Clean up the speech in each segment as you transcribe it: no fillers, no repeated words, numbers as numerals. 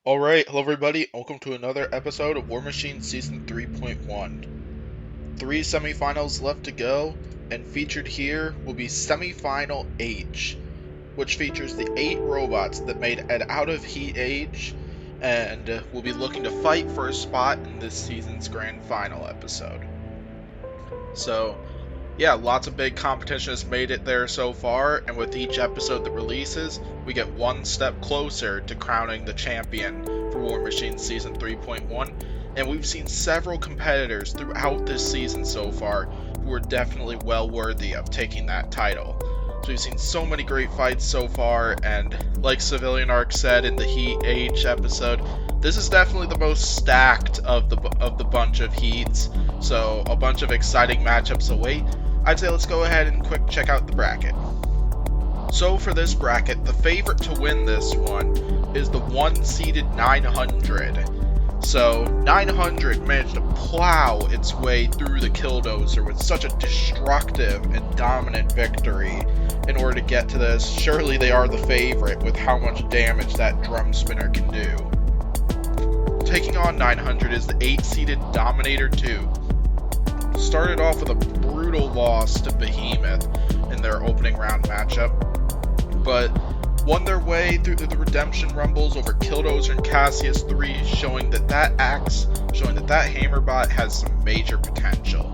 Alright, hello everybody, welcome to another episode of War Machine Season 3.1. 3 semifinals left to go, and featured here will be Semifinal H, which features the 8 robots that made it out of Heat H, and will be looking to fight for a spot in this season's Grand Final episode. So, yeah, lots of big competition has made it there so far, and with each episode that releases, we get one step closer to crowning the champion for War Machine Season 3.1, and we've seen several competitors throughout this season so far who are definitely well worthy of taking that title. So we've seen so many great fights so far, and like Civilian Arc said in the Heat H episode, this is definitely the most stacked of the bunch of heats, so a bunch of exciting matchups await. I'd say let's go ahead and quick check out the bracket. So for this bracket, the favorite to win this one is the 1-seeded 900. So 900 managed to plow its way through the Killdozer with such a destructive and dominant victory in order to get to this. Surely they are the favorite with how much damage that drum spinner can do. Taking on 900 is the 8-seeded Dominator 2. Started off with a brutal loss to Behemoth in their opening round matchup, but won their way through the Redemption Rumbles over Killdozer and Cassius 3, showing that that Hammerbot has some major potential.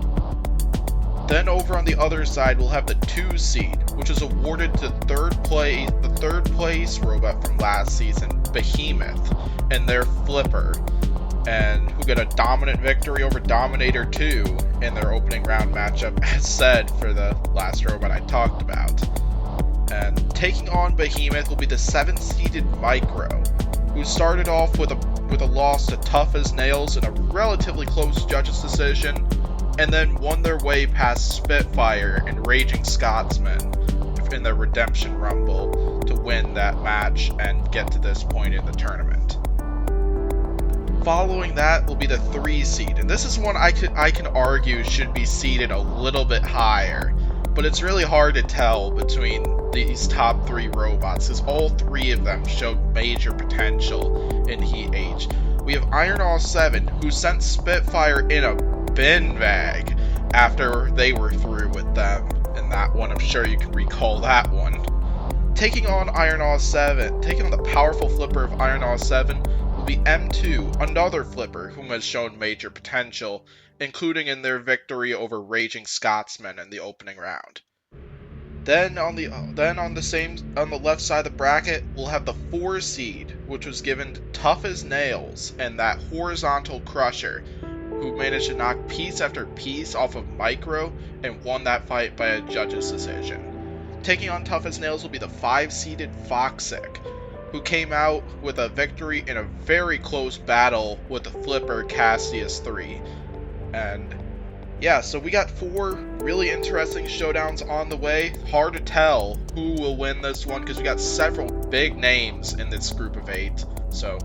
Then over on the other side, we'll have the 2 seed, which is awarded to the third place robot from last season, Behemoth, and their Flipper, and who get a dominant victory over Dominator 2 in their opening round matchup, as said for the last robot I talked about. And taking on Behemoth will be the 7-seeded Micro, who started off with a loss to Tough as Nails in a relatively close judges decision, and then won their way past Spitfire and Raging Scotsman in their Redemption Rumble to win that match and get to this point in the tournament. Following that will be the 3 seed, and this is one I can argue should be seeded a little bit higher, but it's really hard to tell between these top 3 robots, as all 3 of them showed major potential in Heat H. We have Iron 7, who sent Spitfire in a bin bag after they were through with them in that one. I'm sure you can recall that one. Taking on the powerful flipper of Iron 7 will be M2, another flipper whom has shown major potential, including in their victory over Raging Scotsman in the opening round. Then on the left side of the bracket, we'll have the 4 seed, which was given to Tough as Nails and that horizontal crusher, who managed to knock piece after piece off of Micro and won that fight by a judge's decision. Taking on Tough as Nails will be the 5-seeded Foxic, who came out with a victory in a very close battle with the flipper Cassius 3. And yeah, so we got 4 really interesting showdowns on the way. Hard to tell who will win this one because we got several big names in this group of 8. So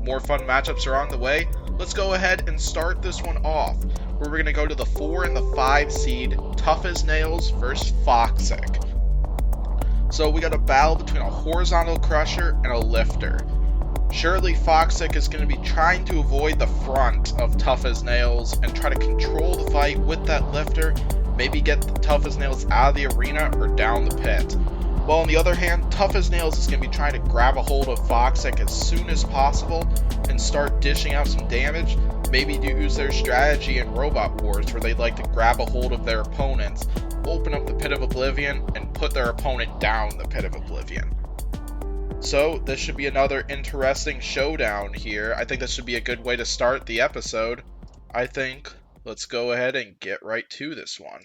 more fun matchups are on the way. Let's go ahead and start this one off, where we're going to go to the 4 and the 5 seed, Tough as Nails versus Foxic. So we got a battle between a horizontal crusher and a lifter. Surely Foxic is going to be trying to avoid the front of Tough as Nails and try to control the fight with that lifter, maybe get the Tough as Nails out of the arena or down the pit. While on the other hand, Tough as Nails is going to be trying to grab a hold of Foxic as soon as possible and start dishing out some damage, maybe to use their strategy in Robot Wars where they'd like to grab a hold of their opponents, open up the Pit of Oblivion, and put their opponent down the Pit of Oblivion. So this should be another interesting showdown here. I think this should be a good way to start the episode. I think let's go ahead and get right to this one.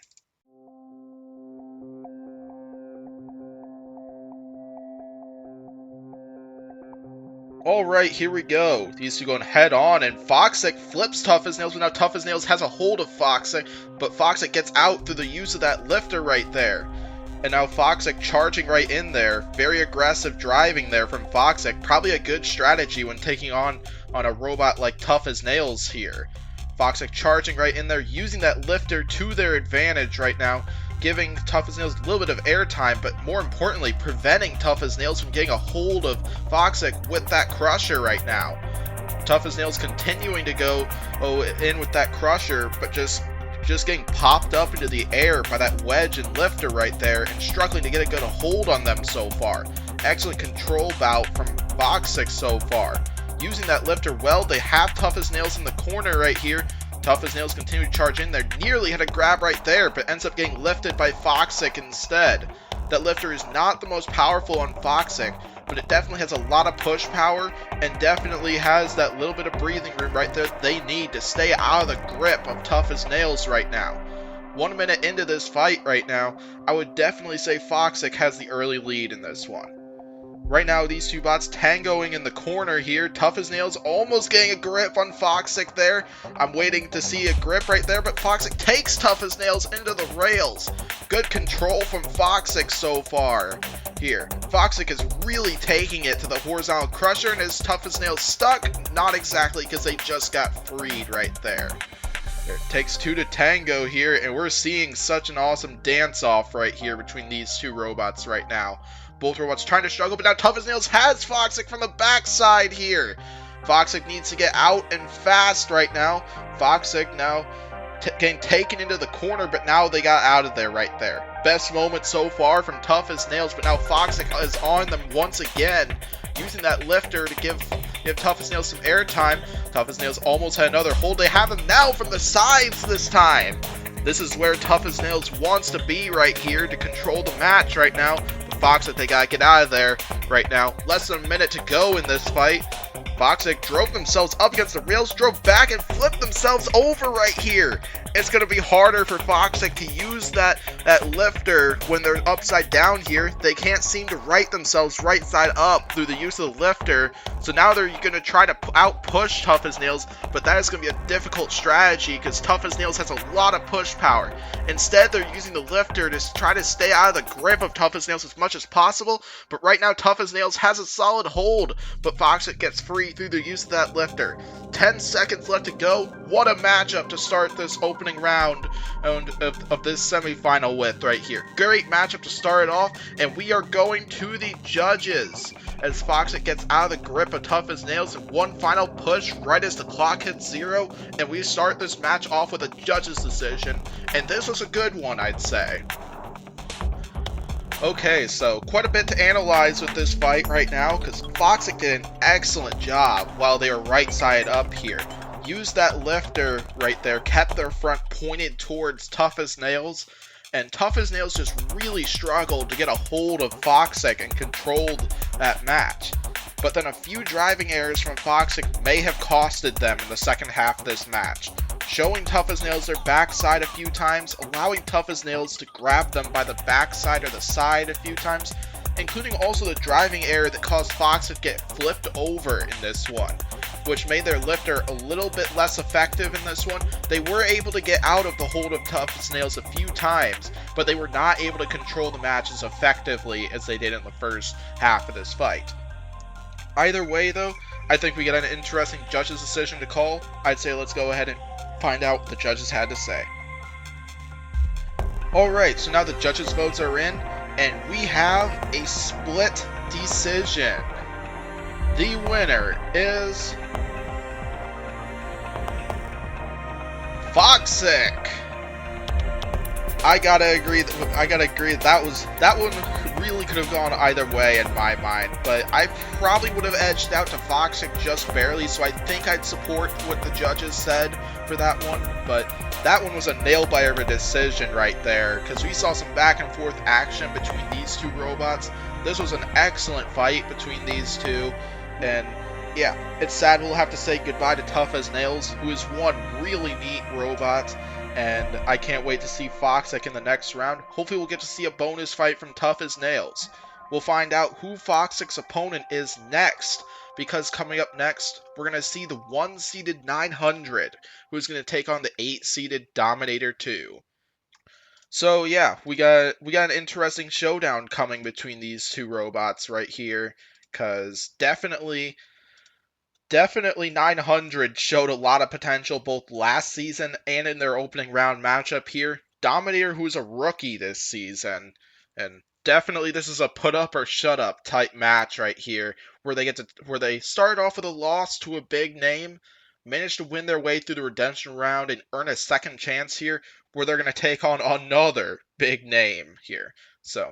Alright, here we go. These two going head on, and Foxic flips Tough as Nails, but now Tough as Nails has a hold of Foxic, but Foxic gets out through the use of that lifter right there. And now Foxic charging right in there. Very aggressive driving there from Foxic. Probably a good strategy when taking on a robot like Tough as Nails here. Foxic charging right in there, using that lifter to their advantage right now, giving Tough as Nails a little bit of airtime, but more importantly, preventing Tough as Nails from getting a hold of Foxic with that crusher right now. Tough as Nails continuing to go in with that crusher, but just getting popped up into the air by that wedge and lifter right there, and struggling to get a good hold on them so far. Excellent control bout from Foxic so far. Using that lifter well, they have Tough as Nails in the corner right here. Tough as Nails continue to charge in there. Nearly had a grab right there, but ends up getting lifted by Foxic instead. That lifter is not the most powerful on Foxic, but it definitely has a lot of push power and definitely has that little bit of breathing room right there they need to stay out of the grip of Tough as Nails right now. 1 minute into this fight right now, I would definitely say Foxic has the early lead in this one. Right now, these two bots tangoing in the corner here. Tough as Nails almost getting a grip on Foxic there. I'm waiting to see a grip right there, but Foxic takes Tough as Nails into the rails. Good control from Foxic so far here. Foxic is really taking it to the horizontal crusher, and is Tough as Nails stuck? Not exactly, because they just got freed right there. It takes two to tango here, and we're seeing such an awesome dance-off right here between these two robots right now. Both robots trying to struggle, but now Tough as Nails has Foxic from the backside here. Foxic needs to get out and fast right now. Foxic now getting taken into the corner, but now they got out of there right there. Best moment so far from Tough as Nails, but now Foxic is on them once again, using that lifter to give Tough as Nails some airtime. Tough as Nails almost had another hold. They have him now from the sides this time. This is where Tough as Nails wants to be right here to control the match right now. Foxic, they gotta get out of there right now. Less than a minute to go in this fight. Foxic drove themselves up against the rails, drove back, and flipped themselves over right here. It's going to be harder for Foxic to use that lifter when they're upside down here. They can't seem to right themselves right side up through the use of the lifter. So now they're going to try to out-push Tough as Nails, but that is going to be a difficult strategy because Tough as Nails has a lot of push power. Instead, they're using the lifter to try to stay out of the grip of Tough as Nails as much as possible. But right now, Tough as Nails has a solid hold, but Foxic gets free through the use of that lifter. 10 seconds left to go. What a matchup to start this opening round of this semifinal with right here. Great matchup to start it off, and we are going to the judges as Foxic gets out of the grip of Tough as Nails in one final push right as the clock hits 0, and we start this match off with a judge's decision, and this was a good one, I'd say. Okay, so quite a bit to analyze with this fight right now, because Foxic did an excellent job while they were right side up here. Used that lifter right there, kept their front pointed towards Tough as Nails, and Tough as Nails just really struggled to get a hold of Foxic and controlled that match. But then a few driving errors from Foxic may have costed them in the second half of this match. Showing Tough as Nails their backside a few times, allowing Tough as Nails to grab them by the backside or the side a few times, including also the driving error that caused Foxic to get flipped over in this one, which made their lifter a little bit less effective in this one. They were able to get out of the hold of Tough as Nails a few times, but they were not able to control the match as effectively as they did in the first half of this fight. Either way though, I think we got an interesting judge's decision to call. I'd say let's go ahead and find out what the judges had to say. Alright, so now the judges' votes are in, and we have a split decision. The winner is Foxic. I gotta agree that one really could have gone either way in my mind, but I probably would have edged out to Foxic just barely, so I think I'd support what the judges said for that one. But that one was a nail-biter of a decision right there, because we saw some back and forth action between these two robots. This was an excellent fight between these two, and yeah, it's sad we'll have to say goodbye to Tough as Nails, who is one really neat robot. And I can't wait to see Foxic in the next round. Hopefully we'll get to see a bonus fight from Tough as Nails. We'll find out who Foxic's opponent is next, because coming up next, we're going to see the 1-seeded 900, who's going to take on the 8-seeded Dominator 2. So yeah, we got an interesting showdown coming between these two robots right here, because definitely 900 showed a lot of potential both last season and in their opening round matchup here. Dominator, who's a rookie this season, and Definitely, this is a put up or shut up type match right here, where they start off with a loss to a big name, manage to win their way through the redemption round, and earn a second chance here, where they're going to take on another big name here. So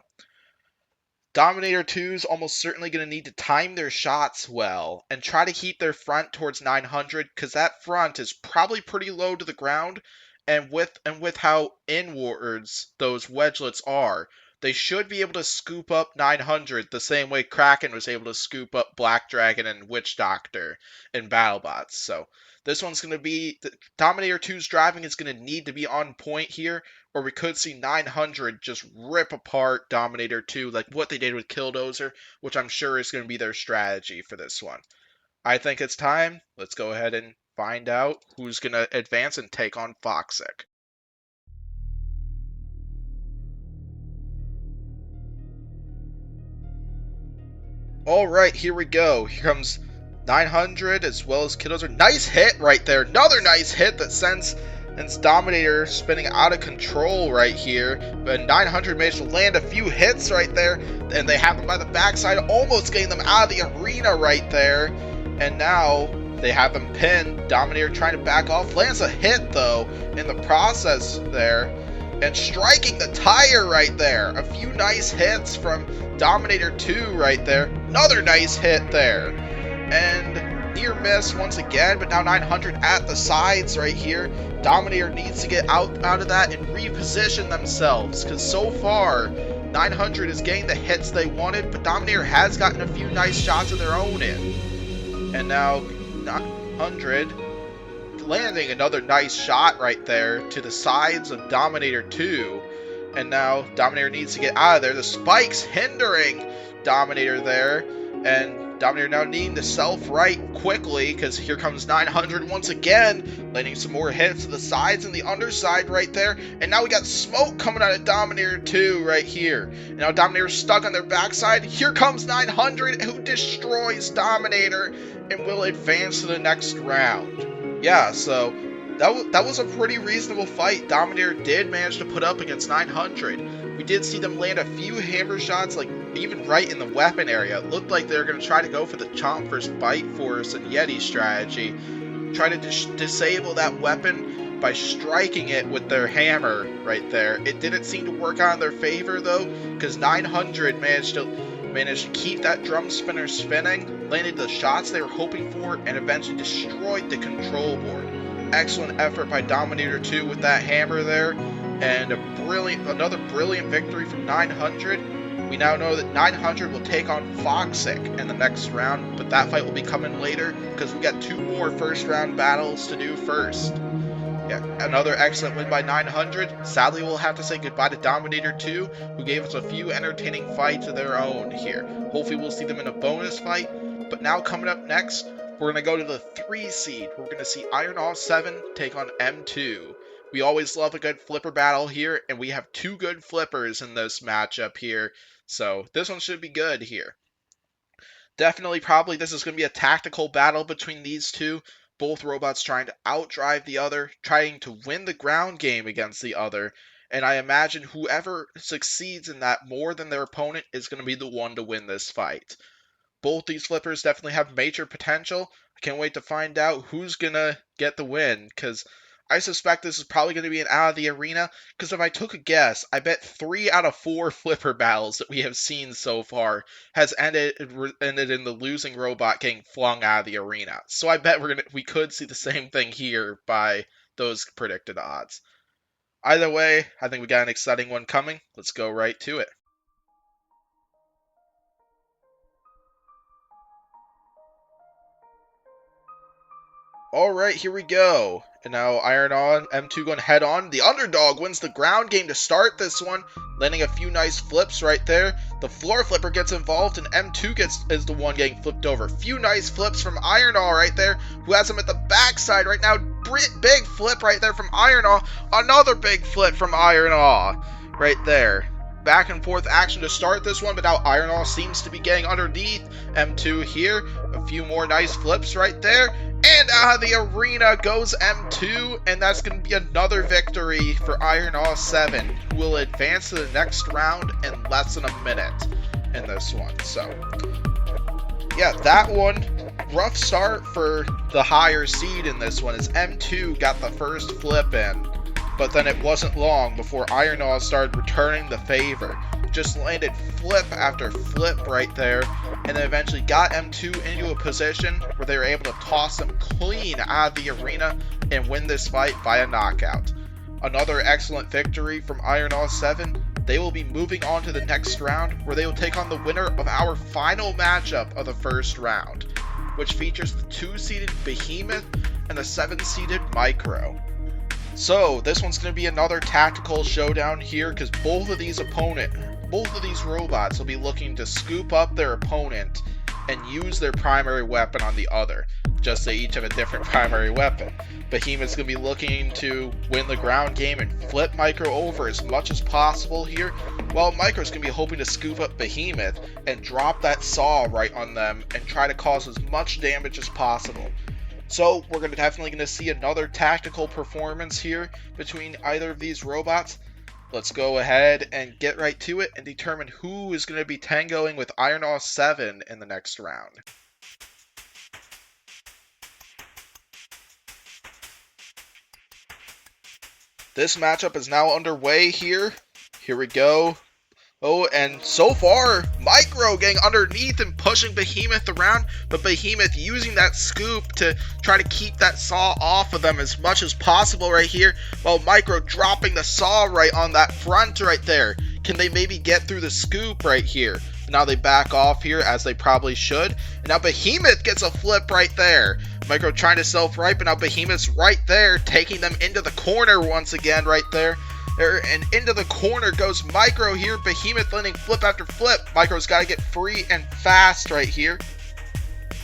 Dominator 2 is almost certainly going to need to time their shots well and try to keep their front towards 900, because that front is probably pretty low to the ground, and with how inwards those wedgelets are, they should be able to scoop up 900 the same way Kraken was able to scoop up Black Dragon and Witch Doctor in BattleBots. So this one's going to be Dominator 2's driving is going to need to be on point here, or we could see 900 just rip apart Dominator 2 like what they did with Killdozer, which I'm sure is going to be their strategy for this one. I think it's time. Let's go ahead and find out who's going to advance and take on Foxic. Alright, here we go. Here comes 900 as well as Killdozer. Nice hit right there. Another nice hit that sends Dominator spinning out of control right here. But 900 managed to land a few hits right there. And they have them by the backside, almost getting them out of the arena right there. And now they have them pinned. Dominator trying to back off. Lands a hit though in the process there. And striking the tire right there. A few nice hits from Dominator 2 right there. Another nice hit there. And near miss once again, but now 900 at the sides right here. Dominator needs to get out of that and reposition themselves, because so far 900 is getting the hits they wanted, but Dominator has gotten a few nice shots of their own in. And now 900 landing another nice shot right there to the sides of Dominator 2. And now Dominator needs to get out of there. The spikes hindering Dominator there. And Dominator now needing to self-right quickly, because here comes 900 once again, landing some more hits to the sides and the underside right there. And now we got smoke coming out of Dominator 2 right here. And now Dominator's stuck on their backside. Here comes 900, who destroys Dominator and will advance to the next round. Yeah, so that was a pretty reasonable fight. Dominator did manage to put up against 900. We did see them land a few hammer shots, like even right in the weapon area. It looked like they were going to try to go for the Chomp vs. Bite Force and Yeti strategy. Try to disable that weapon by striking it with their hammer right there. It didn't seem to work out in their favor though, because 900 managed to keep that drum spinner spinning, landed the shots they were hoping for, and eventually destroyed the control board. Excellent effort by Dominator 2 with that hammer there, and another brilliant victory from 900. We now know that 900 will take on Foxic in the next round, but that fight will be coming later, because we got 2 more first round battles to do first. Yeah, another excellent win by 900. Sadly, we'll have to say goodbye to Dominator 2, who gave us a few entertaining fights of their own here. Hopefully we'll see them in a bonus fight. But now coming up next, we're going to go to the 3 seed. We're going to see Iron Awe 7 take on M2. We always love a good flipper battle here, and we have 2 good flippers in this matchup here. So this one should be good here. Definitely, probably this is going to be a tactical battle between these two. Both robots trying to outdrive the other, trying to win the ground game against the other, and I imagine whoever succeeds in that more than their opponent is going to be the one to win this fight. Both these flippers definitely have major potential. I can't wait to find out who's going to get the win, because I suspect this is probably going to be an out of the arena, because if I took a guess, I bet 3 out of 4 flipper battles that we have seen so far has ended in the losing robot getting flung out of the arena. So I bet we could see the same thing here by those predicted odds. Either way, I think we got an exciting one coming. Let's go right to it. Alright, here we go. And now Iron On, M2 going head on. The underdog wins the ground game to start this one, landing a few nice flips right there. The floor flipper gets involved, and M2 is the one getting flipped over. Few nice flips from Iron Awe right there, who has him at the backside right now. Big flip right there from Iron Awe. Another big flip from Iron Awe right there. back and forth action to start this one, but now Ironall seems to be getting underneath M2 here. A few more nice flips right there. And out of the arena goes M2, and that's going to be another victory for Ironall 7, who will advance to the next round in less than a minute in this one. So, yeah, that one, rough start for the higher seed in this one, as M2 got the first flip in, but then it wasn't long before Ironall started returning the favor. Just landed flip after flip right there, and then eventually got M2 into a position where they were able to toss them clean out of the arena and win this fight by a knockout. Another excellent victory from Ironall 7. They will be moving on to the next round, where they will take on the winner of our final matchup of the first round, which features the 2-seeded Behemoth and the 7-seeded Micro. So, this one's going to be another tactical showdown here, because both of these robots will be looking to scoop up their opponent and use their primary weapon on the other. Just they each have a different primary weapon. Behemoth's going to be looking to win the ground game and flip Micro over as much as possible here, while Micro's going to be hoping to scoop up Behemoth and drop that saw right on them and try to cause as much damage as possible. So we're definitely going to see another tactical performance here between either of these robots. Let's go ahead and get right to it and determine who is going to be tangoing with Ironall 7 in the next round. This matchup is now underway here. Here we go. Oh, and so far, Micro getting underneath and pushing Behemoth around, but Behemoth using that scoop to try to keep that saw off of them as much as possible right here, while Micro dropping the saw right on that front right there. Can they maybe get through the scoop right here? Now they back off here, as they probably should. And now Behemoth gets a flip right there. Micro trying to self-right, but now Behemoth's right there, taking them into the corner once again right there. And into the corner goes Micro here. Behemoth landing flip after flip. Micro's got to get free and fast right here.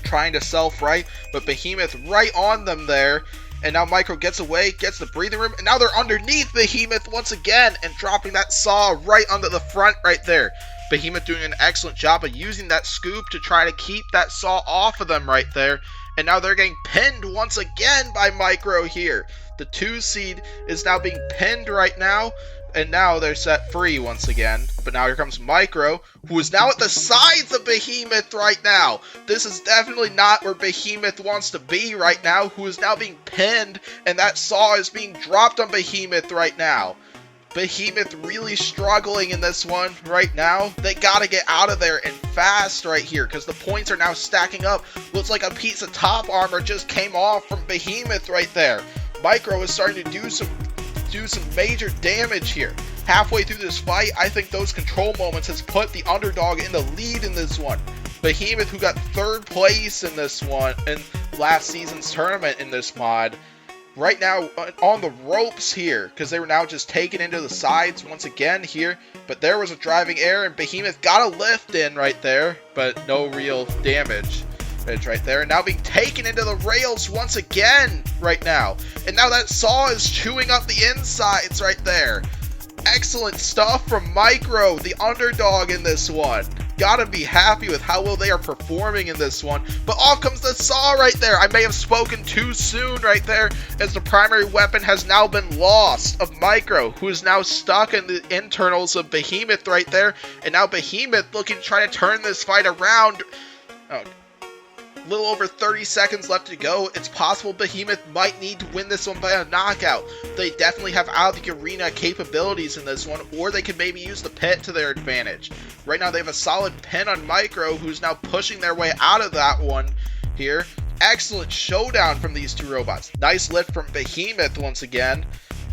Trying to self-right, but Behemoth right on them there. And now Micro gets away, gets the breathing room, and now they're underneath Behemoth once again and dropping that saw right onto the front right there. Behemoth doing an excellent job of using that scoop to try to keep that saw off of them right there. And now they're getting pinned once again by Micro here. The 2-seed is now being pinned right now, and now they're set free once again. But now here comes Micro, who is now at the sides of Behemoth right now. This is definitely not where Behemoth wants to be right now, who is now being pinned, and that saw is being dropped on Behemoth right now. Behemoth really struggling in this one right now. They gotta get out of there and fast right here, because the points are now stacking up. Looks like a piece of top armor just came off from Behemoth right there. Micro is starting to do some major damage here. Halfway through this fight, I think those control moments has put the underdog in the lead in this one. Behemoth, who got 3rd place in this one, in last season's tournament in this mod, right now on the ropes here, because they were now just taken into the sides once again here. But there was a driving error, and Behemoth got a lift in right there, but no real damage. It's right there, and now being taken into the rails once again right now. And now that saw is chewing up the insides right there. Excellent stuff from Micro, the underdog in this one. Gotta be happy with how well they are performing in this one. But off comes the saw right there. I may have spoken too soon right there, as the primary weapon has now been lost of Micro, who is now stuck in the internals of Behemoth right there. And now Behemoth looking to try to turn this fight around. Oh, little over 30 seconds left to go. It's possible Behemoth might need to win this one by a knockout. They definitely have out of the arena capabilities in this one, or they could maybe use the pit to their advantage. Right now they have a solid pin on Micro, who's now pushing their way out of that one here. Excellent showdown from these two robots. Nice lift from Behemoth once again.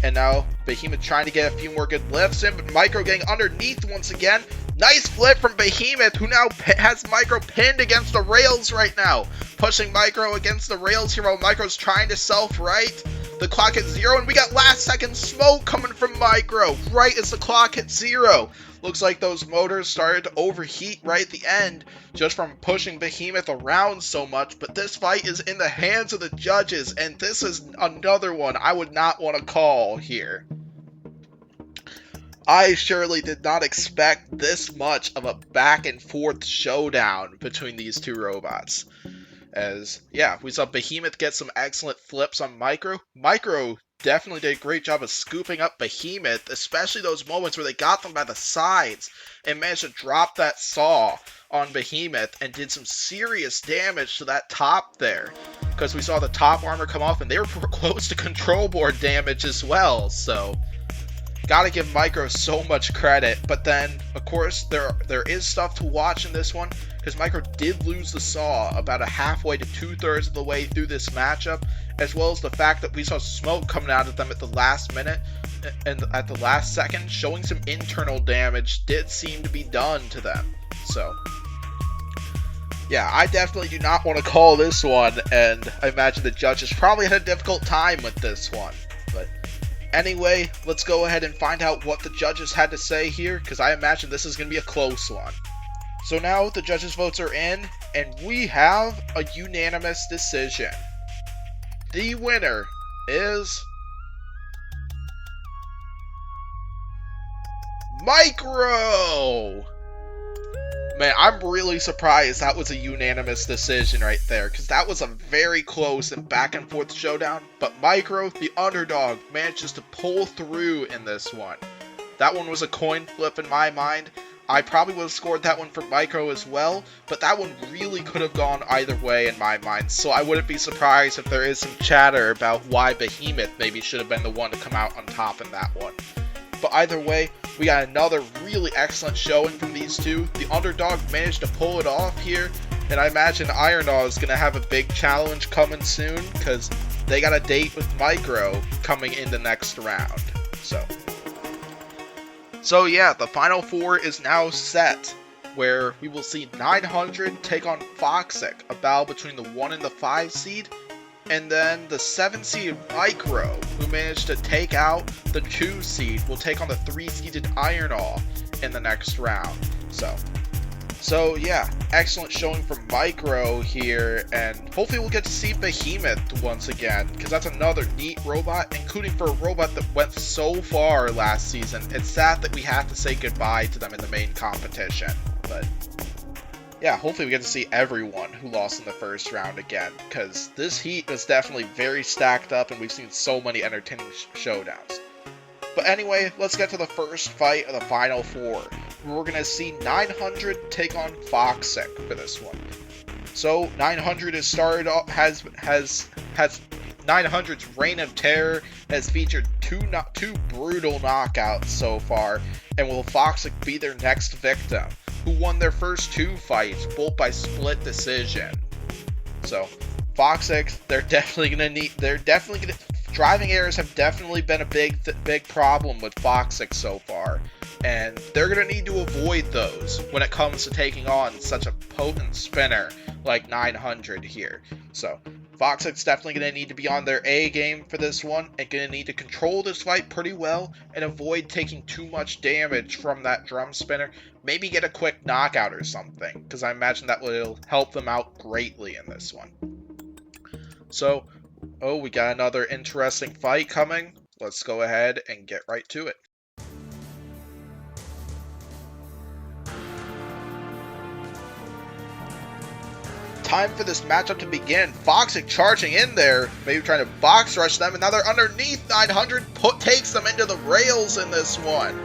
And now Behemoth trying to get a few more good lifts in, but Micro getting underneath once again. Nice flip from Behemoth, who now has Micro pinned against the rails right now. Pushing Micro against the rails here while Micro's trying to self-right. The clock hits 0, and we got last second smoke coming from Micro right as the clock hits 0. Looks like those motors started to overheat right at the end just from pushing Behemoth around so much. But this fight is in the hands of the judges, and this is another one I would not want to call here. I surely did not expect this much of a back and forth showdown between these two robots. As, yeah, we saw Behemoth get some excellent flips on Micro. Micro definitely did a great job of scooping up Behemoth, especially those moments where they got them by the sides and managed to drop that saw on Behemoth and did some serious damage to that top there. Because we saw the top armor come off and they were close to control board damage as well, so gotta give Micro so much credit. But then, of course, there is stuff to watch in this one, because Micro did lose the saw about a halfway to 2/3 of the way through this matchup, as well as the fact that we saw smoke coming out of them at the last minute and at the last second, showing some internal damage did seem to be done to them. So, yeah, I definitely do not want to call this one, and I imagine the judges probably had a difficult time with this one. But anyway, let's go ahead and find out what the judges had to say here, because I imagine this is going to be a close one. So now the judges' votes are in, and we have a unanimous decision. The winner is Micro! Man, I'm really surprised that was a unanimous decision right there, because that was a very close and back and forth showdown, but Micro, the underdog, manages to pull through in this one. That one was a coin flip in my mind. I probably would have scored that one for Micro as well, but that one really could have gone either way in my mind, so I wouldn't be surprised if there is some chatter about why Behemoth maybe should have been the one to come out on top in that one. But either way, we got another really excellent showing from these two. The underdog managed to pull it off here, and I imagine Ironaw is going to have a big challenge coming soon, because they got a date with Micro coming in the next round. So yeah, the final four is now set, where we will see 900 take on Foxic, a battle between the 1 and the 5 seed, and then the 7 seed Micro, who managed to take out the 2 seed, will take on the 3 seeded Ironaw in the next round. So yeah, excellent showing from Micro here, and hopefully we'll get to see Behemoth once again, because that's another neat robot, including for a robot that went so far last season. It's sad that we have to say goodbye to them in the main competition, but yeah, hopefully we get to see everyone who lost in the first round again, because this heat is definitely very stacked up, and we've seen so many entertaining showdowns. But anyway, let's get to the first fight of the final four. We're going to see 900 take on Foxic for this one. So 900 has started off, has 900's Reign of Terror has featured two brutal knockouts so far, and will Foxic be their next victim, who won their first 2 fights, both by split decision. So Foxic, driving errors have definitely been a big problem with Foxic so far, and they're going to need to avoid those when it comes to taking on such a potent spinner like 900 here. So Foxic's definitely going to need to be on their A game for this one, and going to need to control this fight pretty well and avoid taking too much damage from that drum spinner. Maybe get a quick knockout or something, because I imagine that will help them out greatly in this one. So, oh, we got another interesting fight coming. Let's go ahead and get right to it. Time for this matchup to begin. Foxic charging in there, maybe trying to box rush them, and now they're underneath 900, takes them into the rails in this one.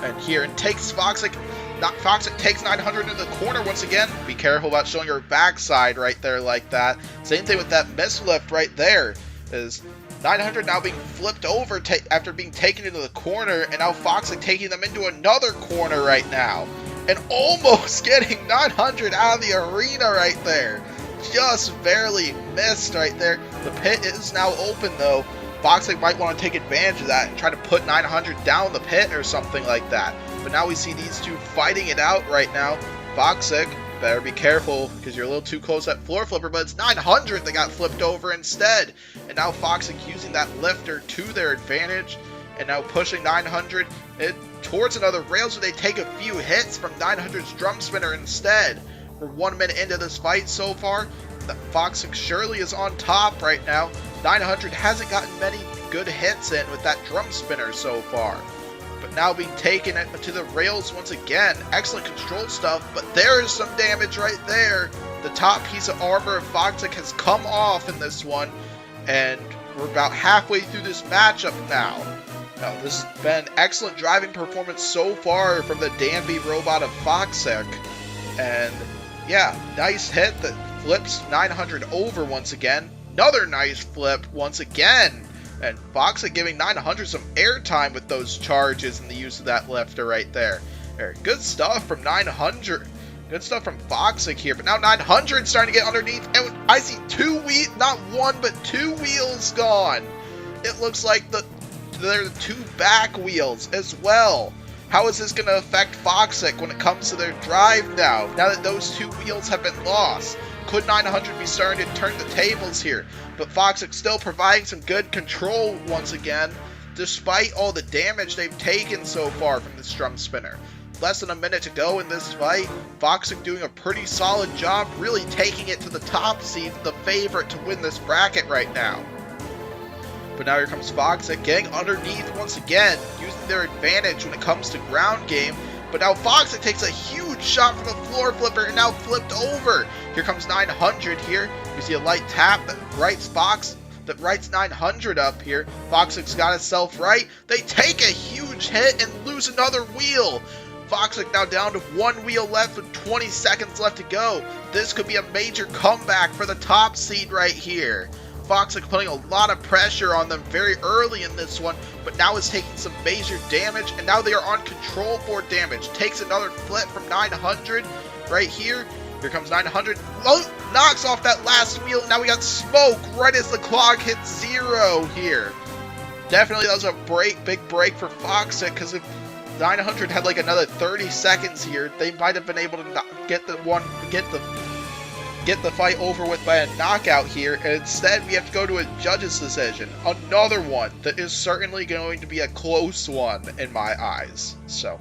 And here, and takes Foxic. Foxic takes 900 into the corner once again. Be careful about showing your backside right there like that. Same thing with that mislift right there. Is 900 now being flipped over after being taken into the corner, and now Foxic taking them into another corner right now. And almost getting 900 out of the arena right there. Just barely missed right there. The pit is now open though. Foxic might want to take advantage of that and try to put 900 down the pit or something like that. But now we see these two fighting it out right now. Foxic, better be careful because you're a little too close to that floor flipper, but it's 900 that got flipped over instead. And now Foxic using that lifter to their advantage, and now pushing 900 towards another rail, so they take a few hits from 900's drum spinner instead. We're 1 minute into this fight so far. Foxic surely is on top right now. 900 hasn't gotten many good hits in with that drum spinner so far. But but now being taken to the rails once again. Excellent control stuff, but there is some damage right there. The top piece of armor of Foxic has come off in this one, and we're about halfway through this matchup now. Now, this has been excellent driving performance so far from the Danby robot of Foxic, and yeah, nice hit that flips 900 over once again. Another nice flip once again. And Foxic giving 900 some airtime with those charges and the use of that lifter right there. Good stuff from 900. Good stuff from Foxic here. But now 900 starting to get underneath. And I see not one, but two wheels gone. It looks like there are two back wheels as well. How is this going to affect Foxic when it comes to their drive now that those two wheels have been lost? Could 900 be starting to turn the tables here? But Foxic still providing some good control once again, despite all the damage they've taken so far from this drum spinner. Less than a minute to go in this fight. Foxic doing a pretty solid job, really taking it to the top seed, the favorite to win this bracket right now. But now here comes Foxic getting underneath once again, using their advantage when it comes to ground game. But now Foxic takes a huge shot from the floor flipper and now flipped over. Here comes 900 here. We see a light tap that writes 900 up here. Foxic's got itself right. They take a huge hit and lose another wheel. Foxic now down to one wheel left with 20 seconds left to go. This could be a major comeback for the top seed right here. Foxic putting a lot of pressure on them very early in this one, but now is taking some major damage, and now they are on control board damage. Takes another flip from 900 right here. Here comes 900. Knocks off that last wheel. Now we got smoke right as the clock hits 0 here. Definitely that was a big break for Foxic, because if 900 had like another 30 seconds here, they might have been able to get the fight over with by a knockout here, and instead we have to go to a judge's decision. Another one that is certainly going to be a close one in my eyes. So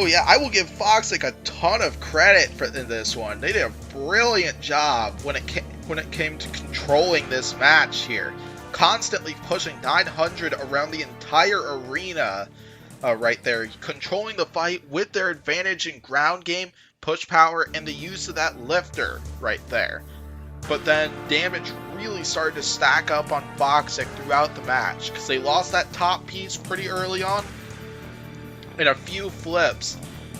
yeah, I will give Foxic a ton of credit for this one. They did a brilliant job when it came to controlling this match here. Constantly pushing 900 around the entire arena right there, controlling the fight with their advantage in ground game, push power, and the use of that lifter right there. But then damage really started to stack up on Foxic throughout the match, because they lost that top piece pretty early on in a few flips,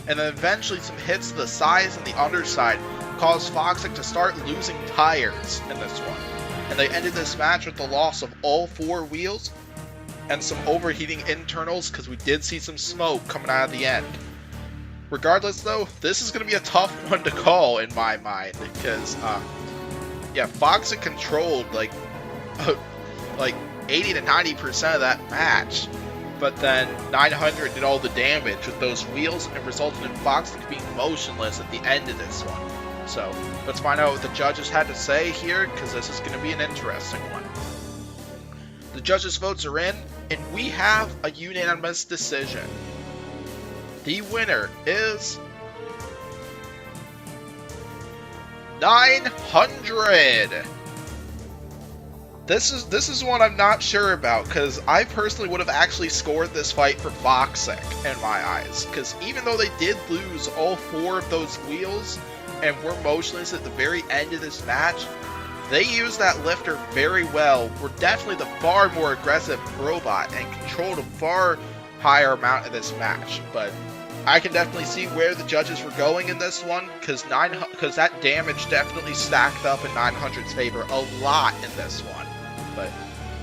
and then eventually some hits to the sides and the underside caused Foxic to start losing tires in this one. And they ended this match with the loss of all 4 wheels and some overheating internals, because we did see some smoke coming out of the end. Regardless though, this is going to be a tough one to call in my mind, because yeah, Foxic controlled like 80 to 90% of that match, but then 900 did all the damage with those wheels and resulted in Foxic being motionless at the end of this one. So let's find out what the judges had to say here, because this is going to be an interesting one. The judges' votes are in, and we have a unanimous decision. The winner is 900. This is one I'm not sure about, because I personally would have actually scored this fight for Foxic in my eyes, because even though they did lose all 4 of those wheels and were motionless at the very end of this match, they used that lifter very well. Were definitely the far more aggressive robot and controlled a far higher amount of this match. But I can definitely see where the judges were going in this one, because that damage definitely stacked up in 900's favor a lot in this one. But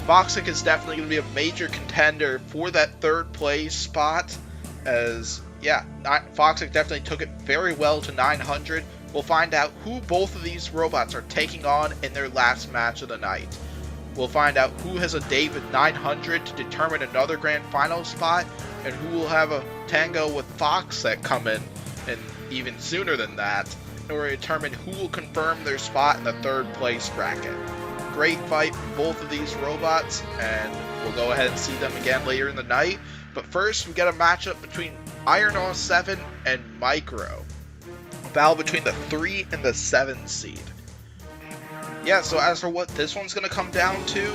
Foxic is definitely going to be a major contender for that 3rd place spot, as yeah, Foxic definitely took it very well to 900. We'll find out who both of these robots are taking on in their last match of the night. We'll find out who has a date with 900 to determine another grand final spot, and who will have a tango with Foxic come in, and even sooner than that, in order to determine who will confirm their spot in the 3rd place bracket. Great fight from both of these robots, and we'll go ahead and see them again later in the night. But first, we got a matchup between Iron 7 and Micro. A battle between the 3 and the 7 seed. yeah, so as for what this one's going to come down to,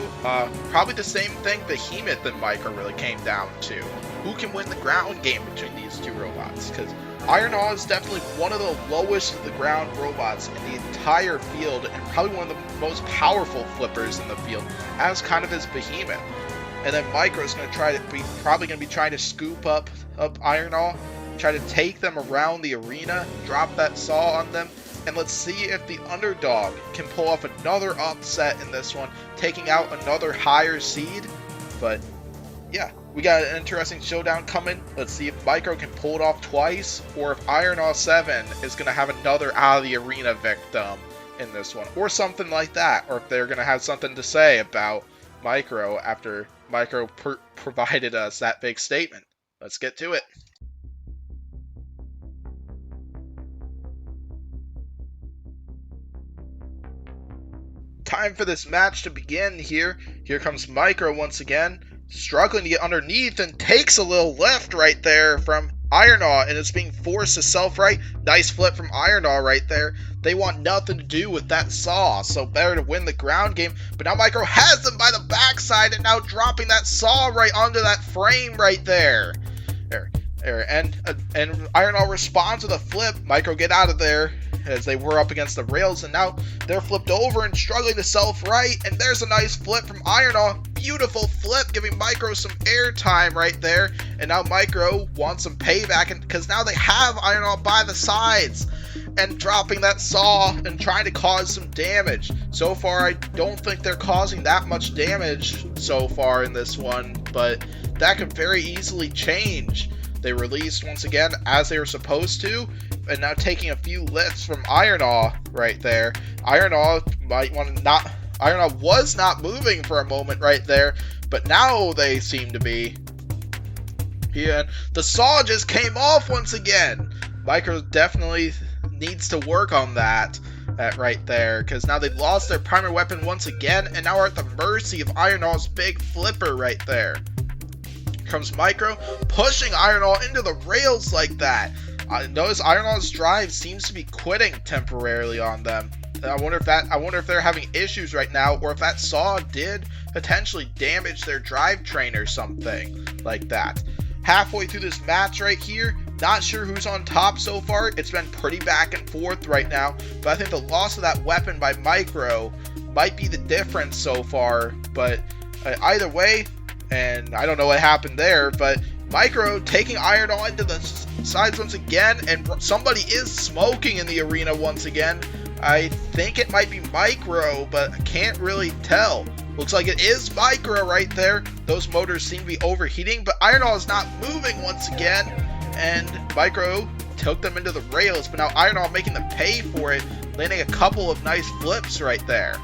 probably the same thing Behemoth and Micro really came down to. Who can win the ground game between these two robots? Because Ironaw is definitely one of the lowest of the ground robots in the entire field, and probably one of the most powerful flippers in the field, as kind of his Behemoth. And then Micro is going to probably going to be trying to scoop up Ironaw, try to take them around the arena, drop that saw on them, and let's see if the underdog can pull off another upset in this one, taking out another higher seed. But yeah, we got an interesting showdown coming. Let's see if Micro can pull it off twice, or if Ironaw 7 is going to have another out of the arena victim in this one, or something like that, or if they're going to have something to say about Micro after Micro provided us that big statement. Let's get to it. Time for this match to begin here. Here comes Micro once again, struggling to get underneath and takes a little lift right there from Ironaw, and it's being forced to self-right. Nice flip from Ironaw right there. They want nothing to do with that saw, so better to win the ground game. But now Micro has them by the backside and now dropping that saw right onto that frame right there. And Ironaw responds with a flip. Micro get out of there as they were up against the rails, and now they're flipped over and struggling to self-right, and there's a nice flip from Ironaw. Beautiful flip, giving Micro some air time right there, and now Micro wants some payback because now they have Ironaw by the sides and dropping that saw and trying to cause some damage. So far, I don't think they're causing that much damage so far in this one, but that could very easily change. They released once again as they were supposed to, and now taking a few lifts from Ironaw right there. Ironaw was not moving for a moment right there, but now they seem to be. Yeah, the saw just came off once again. Micro definitely needs to work on that right there, because now they've lost their primary weapon once again, and now are at the mercy of Ironaw's big flipper right there. Comes Micro, pushing Ironaw into the rails like that. Notice Ironaw's drive seems to be quitting temporarily on them. I wonder if they're having issues right now, or if that saw did potentially damage their drivetrain or something like that. Halfway through this match right here, not sure who's on top so far. It's been pretty back and forth right now, but I think the loss of that weapon by Micro might be the difference so far. But either way, and I don't know what happened there, but Micro taking Ironaw into the sides once again, and somebody is smoking in the arena once again. I think it might be Micro, but I can't really tell. Looks like it is Micro right there. Those motors seem to be overheating, but Ironaw is not moving once again, and Micro took them into the rails, but now Ironaw making them pay for it, landing a couple of nice flips right there.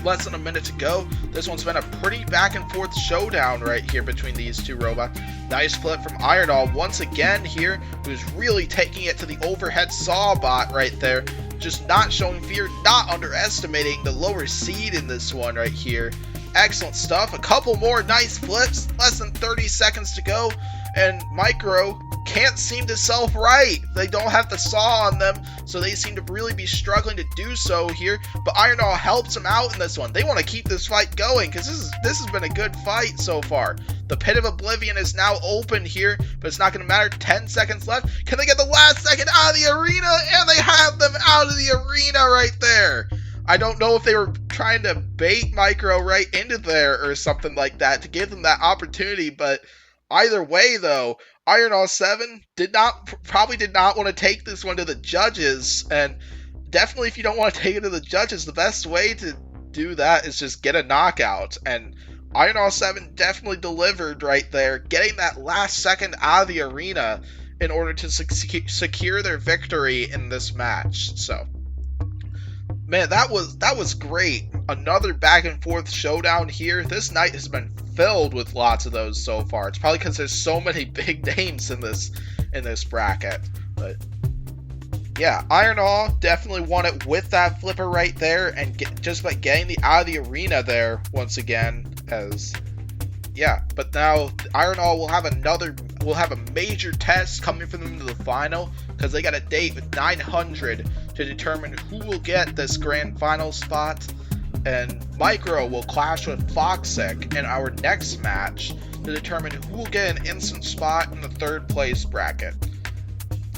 Less than a minute to go. This one's been a pretty back and forth showdown right here between these two robots. Nice flip from Ironaw once again here, who's really taking it to the overhead saw bot right there. Just not showing fear, not underestimating the lower seed in this one right here. Excellent stuff. A couple more nice flips. Less than 30 seconds to go, and Micro can't seem to self-right. They don't have the saw on them, so they seem to really be struggling to do so here. But Ironaw helps them out in this one. They want to keep this fight going because this has been a good fight so far. The Pit of Oblivion is now open here, but it's not going to matter. 10 seconds left. Can they get the last second out of the arena? And they have them out of the arena right there. I don't know if they were trying to bait Micro right into there or something like that to give them that opportunity, but either way though, Ironaw 7 probably did not want to take this one to the judges, and definitely if you don't want to take it to the judges, the best way to do that is just get a knockout, and Ironaw 7 definitely delivered right there, getting that last second out of the arena in order to secure their victory in this match. So, man, that was great. Another back and forth showdown here. This night has been filled with lots of those so far. It's probably because there's so many big names in this bracket. But yeah, Ironaw definitely won it with that flipper right there, and just by getting out of the arena there once again, as Yeah, but now Iron All will have a major test coming for them to the final, because they got a date with 900 to determine who will get this grand final spot, and Micro will clash with Foxic in our next match to determine who will get an instant spot in the 3rd place bracket.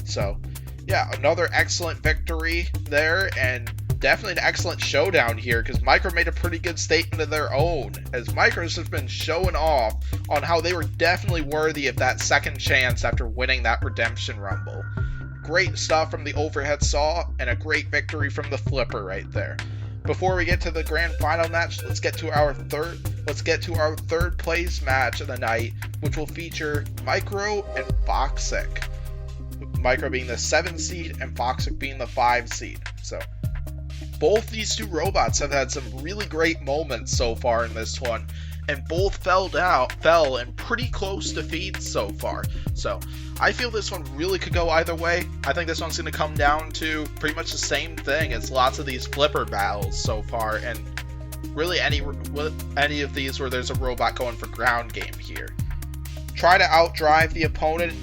So, yeah, another excellent victory there, and definitely an excellent showdown here, because Micro made a pretty good statement of their own, as Micro's has been showing off on how they were definitely worthy of that second chance after winning that Redemption Rumble. Great stuff from the overhead saw, and a great victory from the flipper right there. Before we get to the grand final match, let's get to our third place match of the night, which will feature Micro and Foxic. Micro being the 7th seed and Foxic being the 5 seed. So both these two robots have had some really great moments so far in this one, and both fell in pretty close defeats so far. So I feel this one really could go either way. I think this one's going to come down to pretty much the same thing as lots of these flipper battles so far, and really any of these where there's a robot going for ground game here. Try to outdrive the opponent,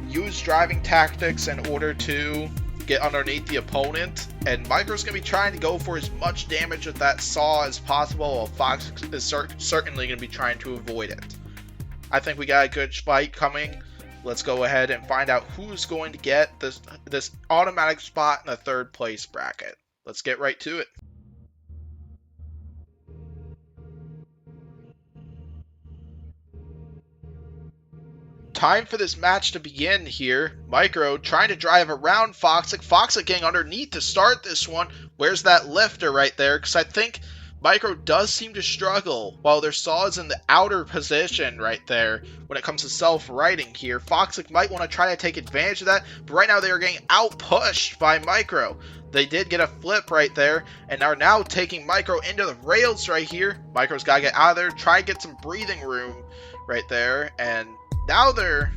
use driving tactics in order to get underneath the opponent, and Micro's going to be trying to go for as much damage with that saw as possible, while Fox is certainly going to be trying to avoid it. I think we got a good fight coming. Let's go ahead and find out who's going to get this automatic spot in the 3rd place bracket. Let's get right to it. Time for this match to begin here. Micro trying to drive around Foxic. Foxic getting underneath to start this one. Where's that lifter right there? Because I think Micro does seem to struggle while their saw is in the outer position right there when it comes to self-righting here. Foxic might want to try to take advantage of that, but right now they are getting out-pushed by Micro. They did get a flip right there and are now taking Micro into the rails right here. Micro's got to get out of there, try to get some breathing room right there, and now they're,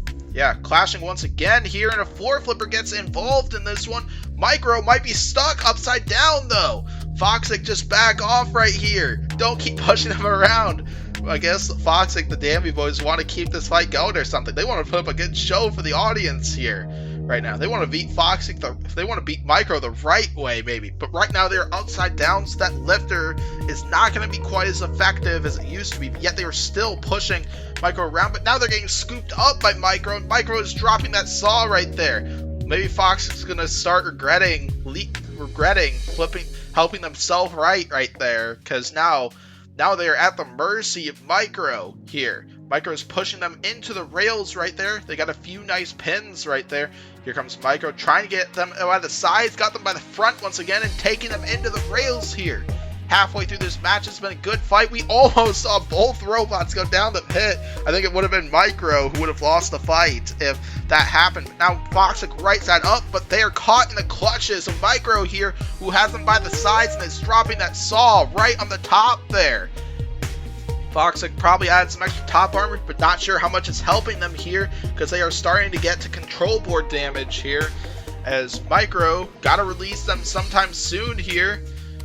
clashing once again here, and a floor flipper gets involved in this one. Micro might be stuck upside down, though. Foxic, just back off right here. Don't keep pushing him around. I guess Foxic, the Danby Boys, want to keep this fight going or something. They want to put up a good show for the audience here right now. They want to beat Foxic, they want to beat Micro the right way, maybe. But right now they're upside down, so that lifter is not going to be quite as effective as it used to be. But yet they were still pushing Micro around, but now they're getting scooped up by Micro, and Micro is dropping that saw right there. Maybe Foxic's going to start regretting flipping, helping themselves right there, because now they're at the mercy of Micro here. Micro's pushing them into the rails right there. They got a few nice pins right there. Here comes Micro trying to get them by the sides, got them by the front once again, and taking them into the rails here. Halfway through this match, it's been a good fight. We almost saw both robots go down the pit. I think it would have been Micro who would have lost the fight if that happened. But now Foxic right side up, but they are caught in the clutches of Micro here, who has them by the sides and is dropping that saw right on the top there. Foxic probably added some extra top armor, but not sure how much is helping them here, because they are starting to get to control board damage here, as Micro got to release them sometime soon here,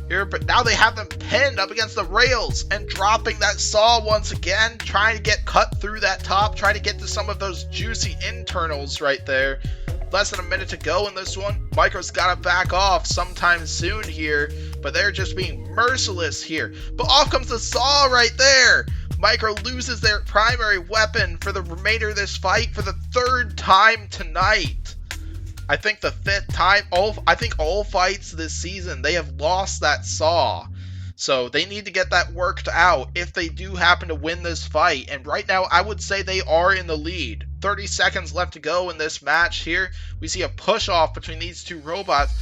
but now they have them pinned up against the rails and dropping that saw once again, trying to get cut through that top, trying to get to some of those juicy internals right there. Less than a minute to go in this one. Micro's got to back off sometime soon here, but they're just being merciless here. But off comes the saw right there. Micro loses their primary weapon for the remainder of this fight for the 3rd time tonight. I think the 5th time, all fights this season, they have lost that saw. So they need to get that worked out if they do happen to win this fight. And right now, I would say they are in the lead. 30 seconds left to go in this match here. We see a push off between these two robots.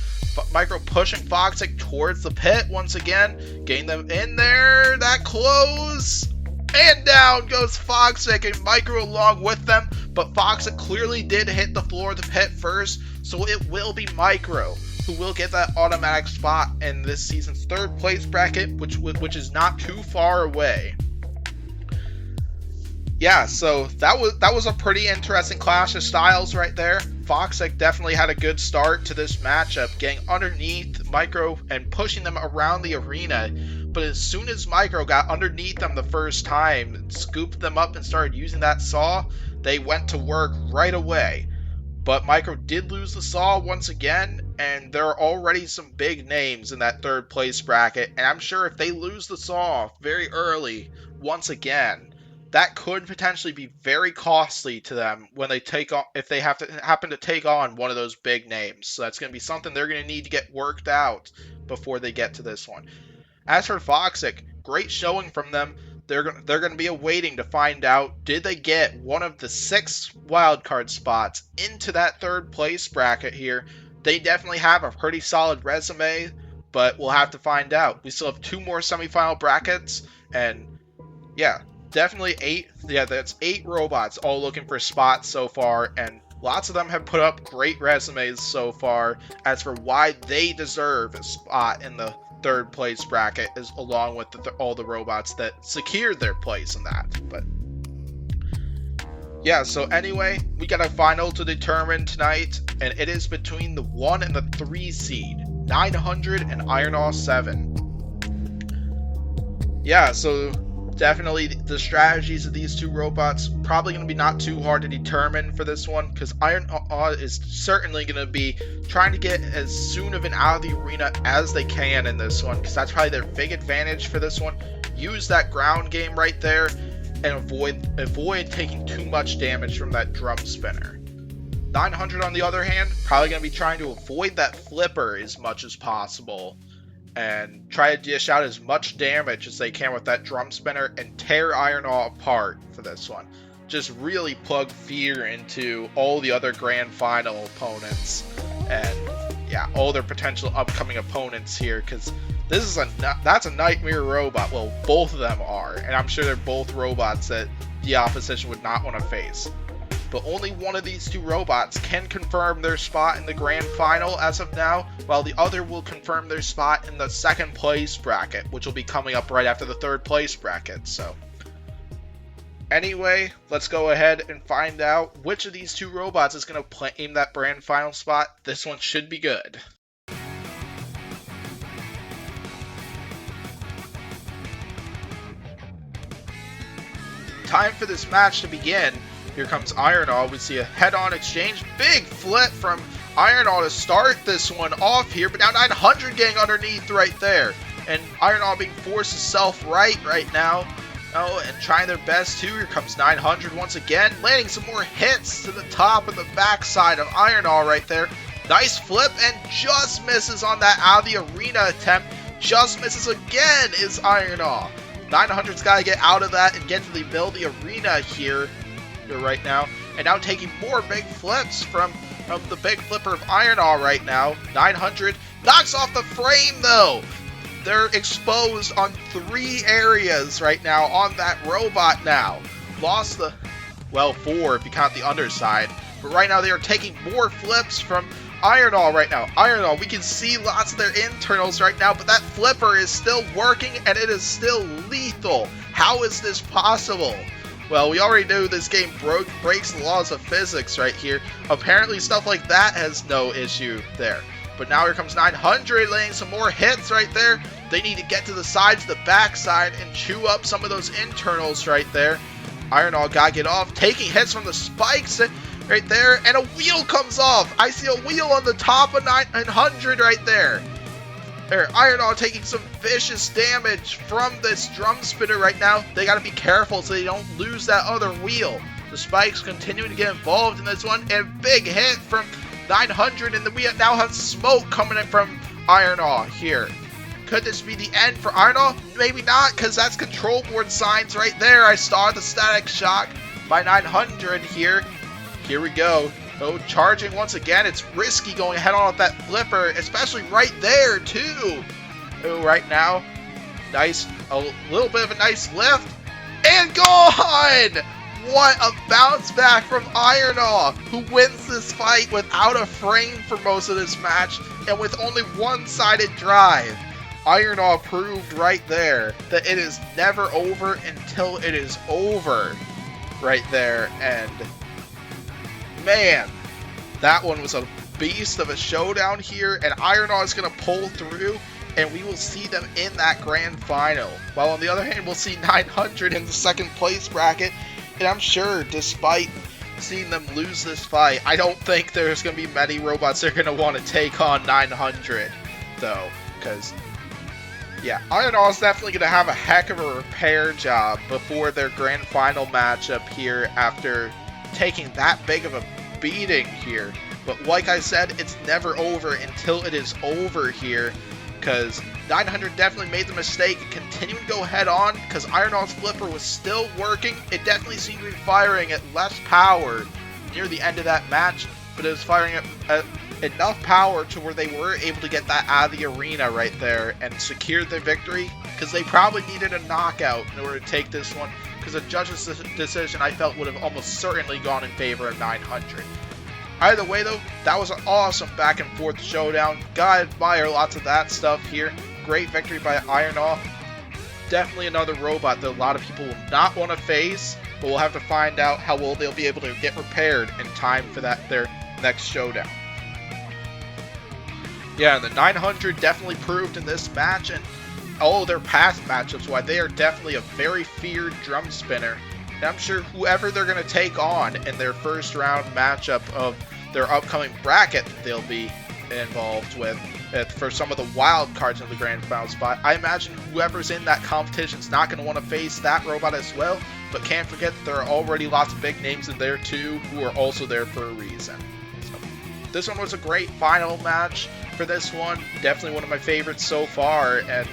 Micro pushing Foxic towards the pit once again. Getting them in there. That close. And down goes Foxic and Micro along with them. But Foxic clearly did hit the floor of the pit first. So it will be Micro who will get that automatic spot in this season's 3rd place bracket, which is not too far away. Yeah, so that was a pretty interesting clash of styles right there. Foxic definitely had a good start to this matchup, getting underneath Micro and pushing them around the arena. but as soon as Micro got underneath them the first time, scooped them up and started using that saw, they went to work right away. But Micro did lose the saw once again, and there are already some big names in that third place bracket, and I'm sure if they lose the saw very early once again, that could potentially be very costly to them when they take on, if they happen to take on one of those big names. So that's going to be something they're going to need to get worked out before they get to this one. As for Foxic, great showing from them. They're going to be awaiting to find out, did they get one of the 6 wildcard spots into that third place bracket here. They definitely have a pretty solid resume, but we'll have to find out. We still have 2 more semifinal brackets, and yeah, definitely 8. Yeah, that's 8 robots all looking for spots so far, and lots of them have put up great resumes so far as for why they deserve a spot in the third place bracket, is along with all the robots that secured their place in that. But yeah, so anyway, we got a final to determine tonight, and it is between the 1 and the 3 seed, 900 and Iron 7. Yeah, so definitely the strategies of these 2 robots probably going to be not too hard to determine for this one, because Iron is certainly going to be trying to get as soon of an out of the arena as they can in this one, because that's probably their big advantage for this one. Use that ground game right there and avoid taking too much damage from that drum spinner. 900 on the other hand, probably going to be trying to avoid that flipper as much as possible and try to dish out as much damage as they can with that drum spinner and tear Iron apart for this one. Just really plug fear into all the other grand final opponents and yeah, all their potential upcoming opponents here, because this is that's a nightmare robot. Well, both of them are, and I'm sure they're both robots that the opposition would not want to face. But only one of these 2 robots can confirm their spot in the grand final as of now, while the other will confirm their spot in the second place bracket, which will be coming up right after the third place bracket. So anyway, let's go ahead and find out which of these 2 robots is going to claim that grand final spot. This one should be good. Time for this match to begin. Here comes Iron. We see a head-on exchange. Big flip from Iron to start this one off here, but now 900 getting underneath right there. And Iron being forced to self-right right now. Oh, and trying their best too. Here comes 900 once again, landing some more hits to the top and the backside of Iron right there. Nice flip and just misses on that out of the arena attempt. Just misses again is Iron 900's got to get out of that and get to the middle of the arena here right now. And now taking more big flips from the big flipper of Iron right now. 900 knocks off the frame though. They're exposed on 3 areas right now on that robot now. Lost the, well, 4 if you count the underside. But right now they are taking more flips from Iron right now. Iron we can see lots of their internals right now, but that flipper is still working and it is still lethal. How is this possible? Well, we already knew this game breaks the laws of physics right here. Apparently stuff like that has no issue there. But now here comes 900 laying some more hits right there. They need to get to the sides, the backside, and chew up some of those internals right there. Iron gotta get off, taking hits from the spikes right there, and a wheel comes off. I see a wheel on the top of 900 right there. Iron taking some vicious damage from this drum spinner right now. They gotta be careful so they don't lose that other wheel. The spikes continuing to get involved in this one, and big hit from 900, and we now have smoke coming in from Iron here. Could this be the end for Iron? Maybe not, because that's control board signs right there. I saw the static shock by 900 here. Here we go. Oh, charging once again. It's risky going head on with that flipper, especially right there, too. Oh, right now. Nice. A little bit of a nice lift. And gone! What a bounce back from Iron who wins this fight without a frame for most of this match and with only one-sided drive. Iron proved right there that it is never over until it is over right there. And man, that one was a beast of a showdown here, and Iron is going to pull through and we will see them in that grand final. While on the other hand, we'll see 900 in the second place bracket, and I'm sure despite seeing them lose this fight, I don't think there's going to be many robots that are going to want to take on 900, though, because, yeah, Iron is definitely going to have a heck of a repair job before their grand final matchup here after taking that big of a beating here. But like I said, it's never over until it is over here, because 900 definitely made the mistake of continuing to go head on, because Iron's flipper was still working. It definitely seemed to be firing at less power near the end of that match, but it was firing at enough power to where they were able to get that out of the arena right there and secure the victory, because they probably needed a knockout in order to take this one, because a judge's decision I felt would have almost certainly gone in favor of 900. Either way though, that was an awesome back and forth showdown. Gotta admire lots of that stuff here. Great victory by Iron. Definitely another robot that a lot of people will not want to face, but we'll have to find out how well they'll be able to get repaired in time for their next showdown. Yeah, the 900 definitely proved in this match and all their past matchups why they are definitely a very feared drum spinner. And I'm sure whoever they're going to take on in their first round matchup of their upcoming bracket that they'll be involved with for some of the wild cards in the grand final spot, I imagine whoever's in that competition is not going to want to face that robot as well, but can't forget that there are already lots of big names in there too who are also there for a reason. So, this one was a great final match for this one, definitely one of my favorites so far, and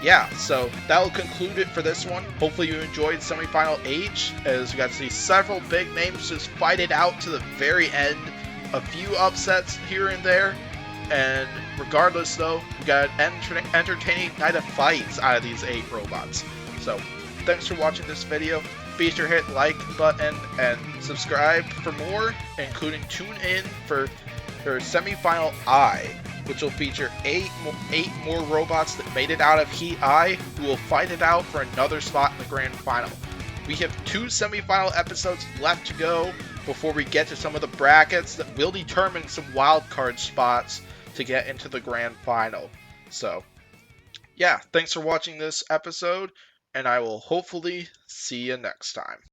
yeah, so that will conclude it for this one. Hopefully you enjoyed semifinal H, as we got to see several big names just fight it out to the very end. A few upsets here and there, and regardless though, we got an entertaining night of fights out of these 8 robots. So, thanks for watching this video. Be sure to hit like button and subscribe for more, including tune in for semifinal I, which will feature 8 more robots that made it out of Heat I, who will fight it out for another spot in the grand final. We have 2 semifinal episodes left to go before we get to some of the brackets that will determine some wildcard spots to get into the grand final. So, yeah, thanks for watching this episode, and I will hopefully see you next time.